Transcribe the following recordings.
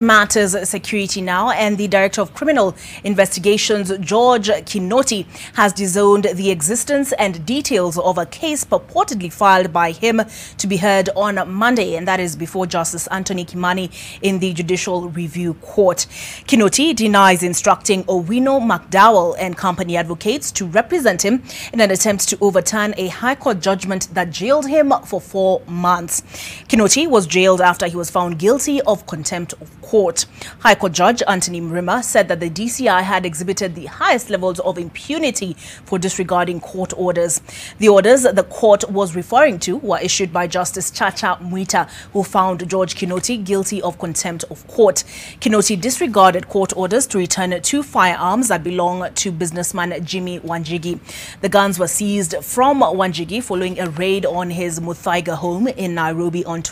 Matters security now, and the Director of Criminal Investigations, George Kinoti, has disowned the existence and details of a case purportedly filed by him to be heard on Monday, and that is before Justice Anthony Kimani in the Judicial Review Court. Kinoti denies instructing Owino McDowell and company advocates to represent him in an attempt to overturn a High Court judgment that jailed him for 4 months. Kinoti was jailed after he was found guilty of contempt of court. High Court Judge Anthony Mrima said that the DCI had exhibited the highest levels of impunity for disregarding court orders. The orders the court was referring to were issued by Justice Chacha Mwita, who found George Kinoti guilty of contempt of court. Kinoti disregarded court orders to return 2 firearms that belong to businessman Jimmy Wanjigi. The guns were seized from Wanjigi following a raid on his Muthaiga home in Nairobi in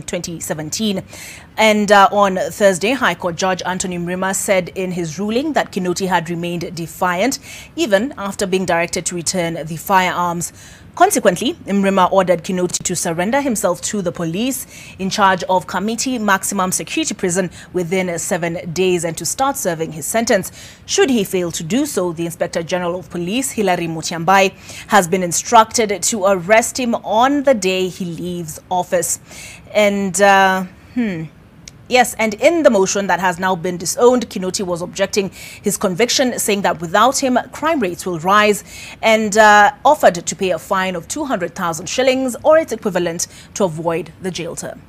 2017. And on Thursday, High Court Judge Anthony Mrima said in his ruling that Kinoti had remained defiant even after being directed to return the firearms. Consequently, Mrima ordered Kinoti to surrender himself to the police in charge of Committee Maximum Security Prison within 7 days and to start serving his sentence. Should he fail to do so, the Inspector General of Police, Hilary Mutyambai, has been instructed to arrest him on the day he leaves office. And yes, and in the motion that has now been disowned, Kinoti was objecting his conviction, saying that without him, crime rates will rise, and offered to pay a fine of 200,000 shillings or its equivalent to avoid the jail term.